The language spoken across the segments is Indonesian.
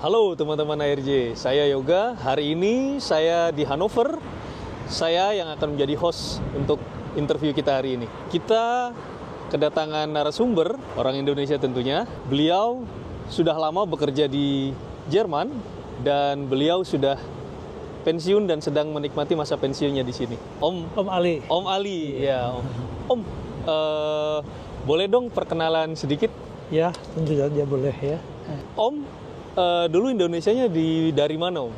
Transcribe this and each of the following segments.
Halo teman-teman ARJ, saya Yoga. Hari ini saya di Hannover. Saya yang akan menjadi host untuk interview kita hari ini. Kita kedatangan narasumber, orang Indonesia tentunya. Beliau sudah lama bekerja di Jerman dan beliau sudah pensiun dan sedang menikmati masa pensiunnya di sini. Om Ali. Om Ali, ya Om. Om, boleh dong perkenalan sedikit? Ya, tentu saja boleh ya. Om, dulu Indonesianya dari mana, Om?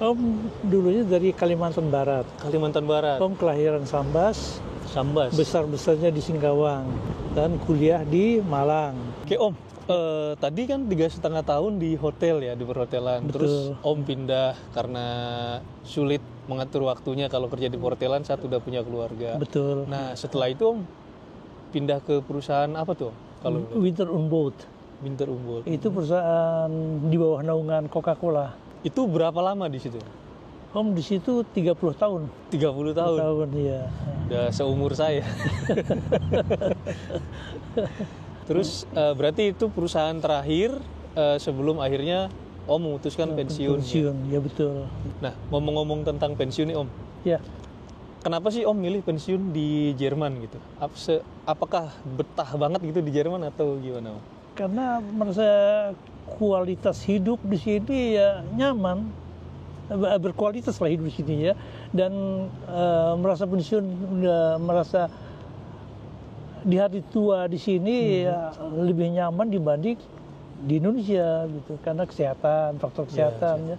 Om dulunya dari Kalimantan Barat. Kalimantan Barat. Om kelahiran Sambas. Sambas. Besar-besarnya di Singkawang dan kuliah di Malang. Oke, Om. Tadi kan 3,5 tahun di hotel ya, di perhotelan. Betul. Terus Om pindah karena sulit mengatur waktunya kalau kerja di perhotelan saat udah punya keluarga. Betul. Nah, setelah itu Om pindah ke perusahaan apa tuh? Kalau Winter on Boat. Winter Unggul. Itu perusahaan di bawah naungan Coca-Cola. Itu berapa lama di situ? Om di situ 30 tahun. 30 tahun. Tahun ya. Udah seumur saya. Terus berarti itu perusahaan terakhir sebelum akhirnya Om memutuskan pensiun. Pensiun, ya betul. Nah, ngomong-ngomong tentang pensiun nih Om. Ya. Kenapa sih Om milih pensiun di Jerman gitu? Apakah betah banget gitu di Jerman atau gimana Om? Karena merasa kualitas hidup di sini ya nyaman, berkualitas lah hidup di sini ya, dan merasa pensiun, merasa di hari tua di sini ya, lebih nyaman dibanding di Indonesia gitu, karena kesehatan, faktor kesehatan ya,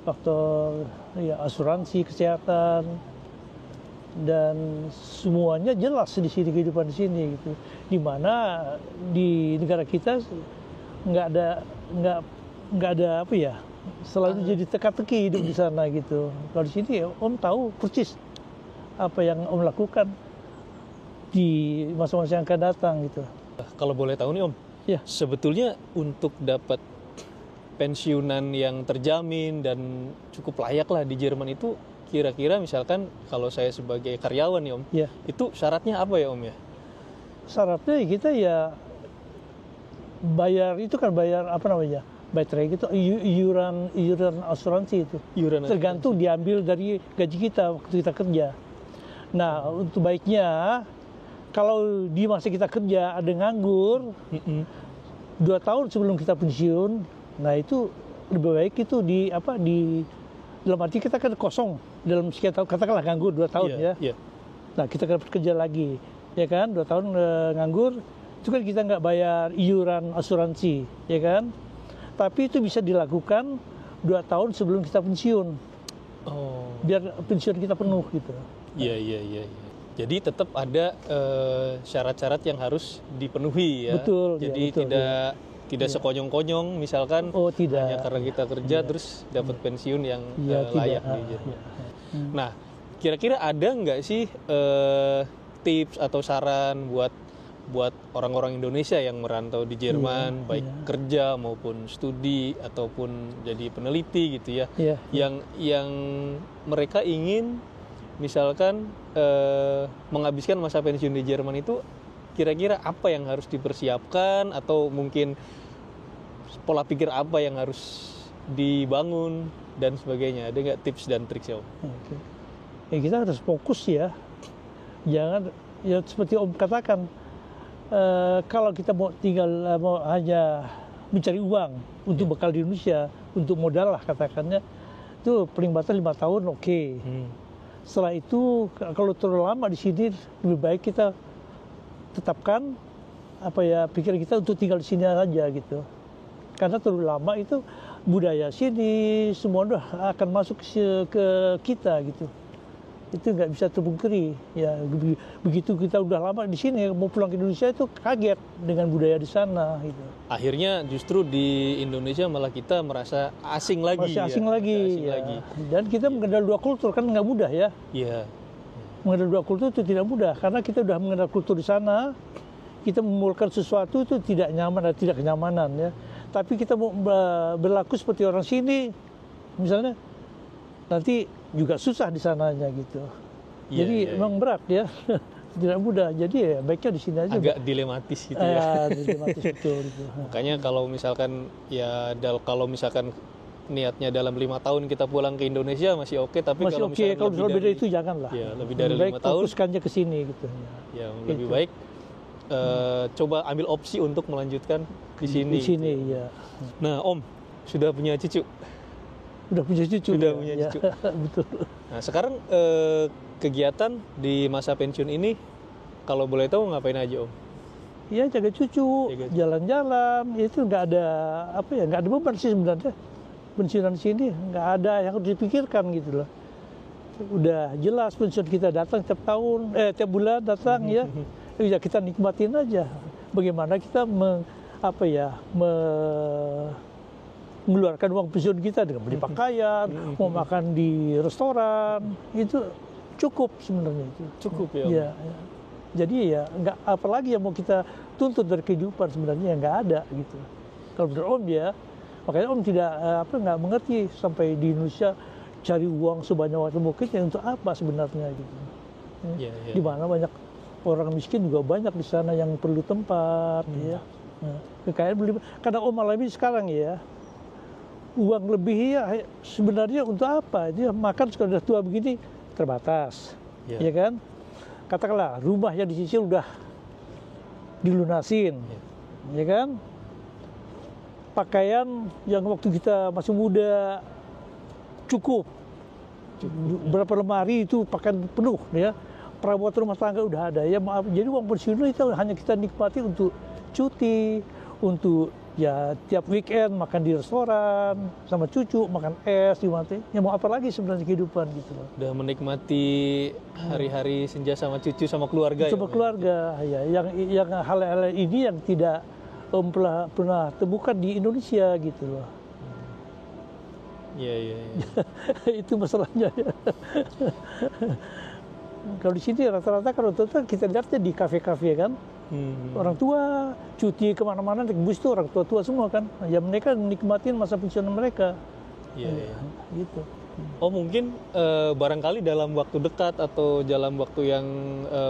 faktor ya asuransi kesehatan dan semuanya jelas di sini, kehidupan di sini gitu. Dimana di negara kita nggak ada apa ya, selalu jadi teka-teki hidup di sana gitu. Kalau di sini ya, Om tahu persis apa yang Om lakukan di masa-masa yang akan datang gitu. Kalau boleh tahu nih Om, ya, sebetulnya untuk dapat pensiunan yang terjamin dan cukup layak lah di Jerman itu, kira-kira misalkan kalau saya sebagai karyawan nih Om, ya, itu syaratnya apa ya Om ya? Syaratnya kita ya bayar itu kan, bayar apa namanya, baterai gitu, iuran asuransi itu. Iuran tergantung asuransi. Diambil dari gaji kita waktu kita kerja. Nah, untuk baiknya kalau di masa kita kerja ada nganggur 2 tahun sebelum kita pensiun, nah itu lebih baik itu di dalam arti kita kan kosong dalam sekian tahun, katakanlah nganggur 2 tahun ya. Nah, kita dapat kerja lagi, ya kan, 2 tahun nganggur, itu kan kita nggak bayar iuran asuransi, ya kan. Tapi itu bisa dilakukan 2 tahun sebelum kita pensiun. Oh. Biar pensiun kita penuh gitu. Iya. Jadi tetap ada syarat-syarat yang harus dipenuhi ya. Betul. Jadi ya, betul, tidak sekonyong-konyong misalkan tidak. hanya karena kita kerja terus dapat pensiun yang layak di Jerman. Nah, kira-kira ada nggak sih tips atau saran buat orang-orang Indonesia yang merantau di Jerman, baik kerja maupun studi ataupun jadi peneliti gitu ya, yang mereka ingin misalkan menghabiskan masa pensiun di Jerman itu, kira-kira apa yang harus dipersiapkan atau mungkin pola pikir apa yang harus dibangun dan sebagainya? Ada nggak tips dan trik ya Om? Ya, kita harus fokus ya, jangan ya seperti Om katakan, kalau kita mau hanya mencari uang untuk bekal di Indonesia, untuk modal lah katakannya, itu paling batas 5 tahun oke. Setelah itu kalau terlalu lama di sini, lebih baik kita tetapkan pikiran kita untuk tinggal di sini aja gitu. Karena terlalu lama itu budaya sini semua udah akan masuk ke kita gitu. Itu nggak bisa terpungkiri ya. Begitu kita udah lama di sini, mau pulang ke Indonesia itu kaget dengan budaya di sana gitu. Akhirnya justru di Indonesia malah kita merasa asing lagi. Asing lagi. Dan kita mengenal 2 kultur kan nggak mudah ya. Iya. Mengenal 2 kultur itu tidak mudah, karena kita udah mengenal kultur di sana, kita memulakan sesuatu itu tidak nyaman dan tidak kenyamanan ya. Tapi kita mau berlaku seperti orang sini, misalnya, nanti juga susah di sananya gitu. Jadi memang berat ya. tidak mudah. Jadi ya baiknya di sini aja. Agak dilematis gitu ya. Dilematis betul. Gitu. Makanya kalau misalkan kalau misalkan niatnya dalam 5 tahun kita pulang ke Indonesia masih oke, tapi masih kalau misalkan kalau lebih dari itu janganlah. Ya, lebih dari baik 5 tahun fokuskannya ke sini gitu. Ya, lebih baik coba ambil opsi untuk melanjutkan di sini. Di sini ya. Nah, Om sudah punya cucu. Udah punya cucu. Sudah punya cucu. Betul. Nah, sekarang kegiatan di masa pensiun ini kalau boleh tahu ngapain aja, Om? Iya, jaga cucu, jalan-jalan, itu nggak ada nggak ada beban sih sebenarnya. Pensiunan sini nggak ada yang harus dipikirkan gitu loh. Udah jelas pensiun kita datang tiap tahun, tiap bulan datang ya. Ya kita nikmatin aja. Bagaimana kita mengeluarkan uang pensiun kita dengan beli pakaian, mau makan di restoran, itu cukup sebenarnya itu. Cukup ya. Ya. Jadi ya nggak apalagi yang mau kita tuntut dari kehidupan sebenarnya nggak ada gitu. Kalau menurut Om ya, makanya Om tidak nggak mengerti sampai di Indonesia cari uang sebanyak mungkin ya untuk apa sebenarnya gitu. Ya. Di mana banyak orang miskin juga banyak di sana yang perlu tempat ya. Kekayaan beli karena Om alami sekarang ya. Uang lebih ya sebenarnya untuk apa? Dia makan sudah tua begini terbatas. Ya kan? Katakanlah rumah yang dicicil udah dilunasin, ya kan? Pakaian yang waktu kita masih muda cukup. Berapa lemari itu pakaian penuh, ya. Perawatan rumah tangga udah ada. Ya maaf, jadi uang pensiun itu hanya kita nikmati untuk cuti, untuk ya tiap weekend makan di restoran sama cucu, makan es di mana. Ya mau apa lagi sebenarnya kehidupan gitu loh. Udah menikmati hari-hari senja sama cucu sama keluarga sama keluarga ya. Yang hal-hal ini yang tidak pernah temukan di Indonesia gitu loh. Iya. Itu masalahnya ya. Kalau di sini rata-rata kita lihatnya di kafe-kafe kan. Orang tua cuti kemana-mana naik bus itu orang tua-tua semua kan. Ya mereka nikmatin masa pensiun mereka. Iya. Gitu. Oh mungkin barangkali dalam waktu dekat atau dalam waktu yang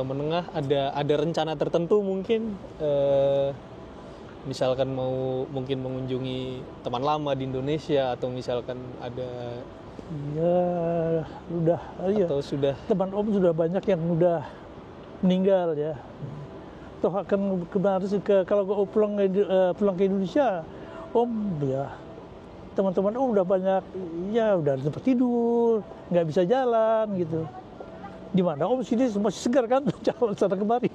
menengah ada rencana tertentu mungkin misalkan mungkin mengunjungi teman lama di Indonesia atau misalkan ada atau sudah teman Om sudah banyak yang udah meninggal ya. Toh akan kalau pulang ke Indonesia, Om ya teman-teman Om udah banyak ya udah ada tempat tidur, nggak bisa jalan gitu. Di mana Om sini masih segar kan jalan sana kemari.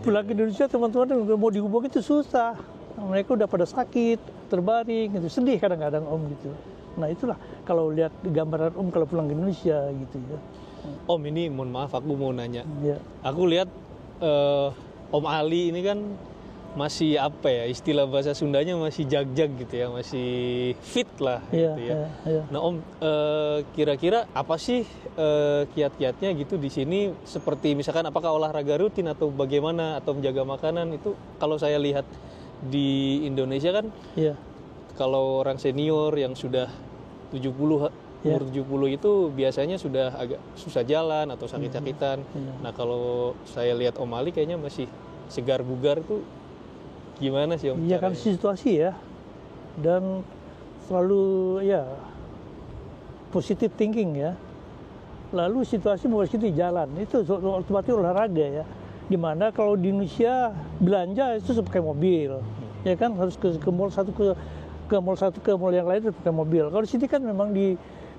Pulang ke Indonesia teman-teman udah mau dihubungi itu susah. Mereka udah pada sakit, terbaring gitu, sedih kadang-kadang Om gitu. Nah itulah kalau lihat gambaran Om kalau pulang ke Indonesia gitu ya. Om ini mohon maaf aku mau nanya. Ya. Aku lihat Om Ali ini kan masih istilah bahasa Sundanya masih jag-jag gitu ya, masih fit lah gitu ya. Nah Om kira-kira apa sih kiat-kiatnya gitu di sini, seperti misalkan apakah olahraga rutin atau bagaimana atau menjaga makanan itu? Kalau saya lihat di Indonesia kan kalau orang senior yang sudah 70 umur 70 itu biasanya sudah agak susah jalan atau sakit-sakitan. Nah kalau saya lihat Om Ali kayaknya masih segar bugar tuh gimana sih Om? Iya kan situasi ya, dan selalu ya positive thinking ya. Lalu situasi membuat kita jalan itu otomatis olahraga ya. Dimana kalau di Indonesia belanja itu pakai mobil, ya kan harus ke mall satu ke mall yang lain pakai mobil. Kalau di sini kan memang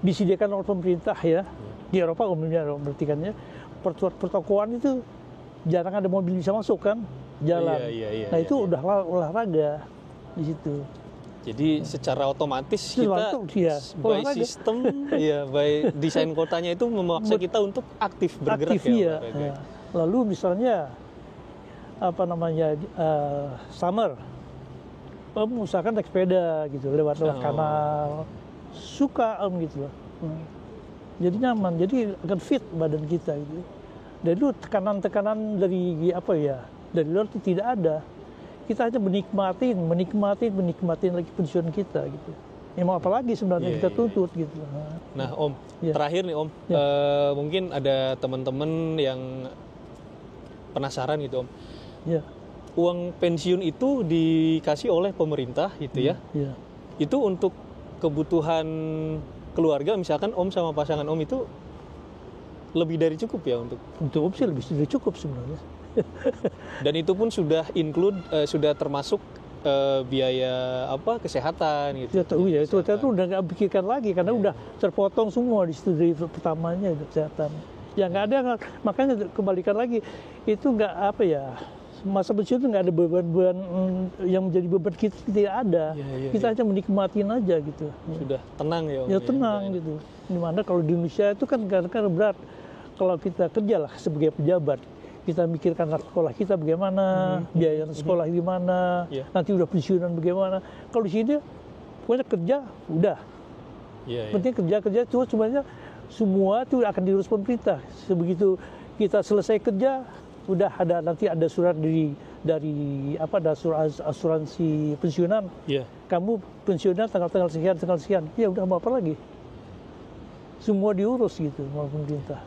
disediakan oleh pemerintah ya. Di Eropa umumnya berarti kan ya. Pertokoan itu jarang ada mobil bisa masuk kan, jalan. Nah itu udah olahraga di situ. Jadi secara otomatis kita by sistem by desain kotanya itu memaksa kita untuk aktif bergerak ya. Lalu misalnya summer, Om usahakan naik sepeda gitu lewat kanal. Suka Om gitu loh. Jadi nyaman, jadi akan fit badan kita gitu. Dari dulu tekanan dari dari luar itu tidak ada. Kita hanya menikmatin lagi pensiun kita gitu. Ya mau apa lagi sebenarnya kita tuntut gitu. Nah Om, terakhir nih Om, mungkin ada teman-teman yang penasaran gitu Om. Ya. Uang pensiun itu dikasih oleh pemerintah gitu ya. Ya. Itu untuk kebutuhan keluarga, misalkan Om sama pasangan Om itu lebih dari cukup ya untuk Om sih lebih sudah cukup sebenarnya. dan itu pun sudah sudah termasuk biaya kesehatan gitu. Ya tahu ya, itu udah nggak pikirkan lagi karena udah terpotong semua di situ dari pertamanya itu kesehatan. Ya nggak ada, makanya kembalikan lagi itu nggak masa pensiun itu nggak ada beban-beban yang menjadi beban kita tidak ada. Kita hanya menikmatin aja gitu. Sudah tenang ya Om. Ya tenang gitu. Dimana kalau di Indonesia itu kan kadang-kadang berat. Kalau kita kerja lah sebagai pejabat, kita mikirkan anak sekolah kita bagaimana, biaya sekolah gimana, nanti udah pensiunan bagaimana. Kalau di sini pokoknya kerja udah. Penting kerja semuanya semua itu akan diurus pemerintah. Sebegitu kita selesai kerja, udah nanti ada surat dari asuransi pensiunan. Kamu pensiunan tanggal sekian. Ya udah mau apa lagi? Semua diurus gitu sama pemerintah.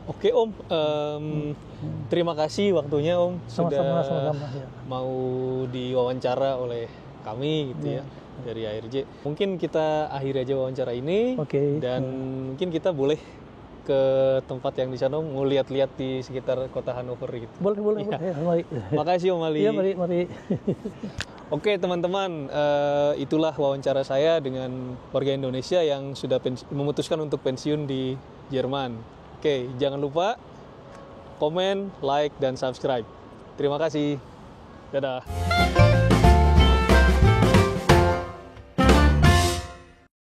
Oke Om, terima kasih waktunya Om Sama-sama, sudah mau diwawancara oleh kami gitu ya dari ARJ. Mungkin kita akhiri aja wawancara ini dan mungkin kita boleh ke tempat yang di sana mau lihat-lihat di sekitar kota Hannover gitu. Boleh. Ya, mari. Makasih Om Ali. Iya, mari. Oke teman-teman, itulah wawancara saya dengan warga Indonesia yang sudah memutuskan untuk pensiun di Jerman. Oke, jangan lupa komen, like, dan subscribe. Terima kasih. Dadah.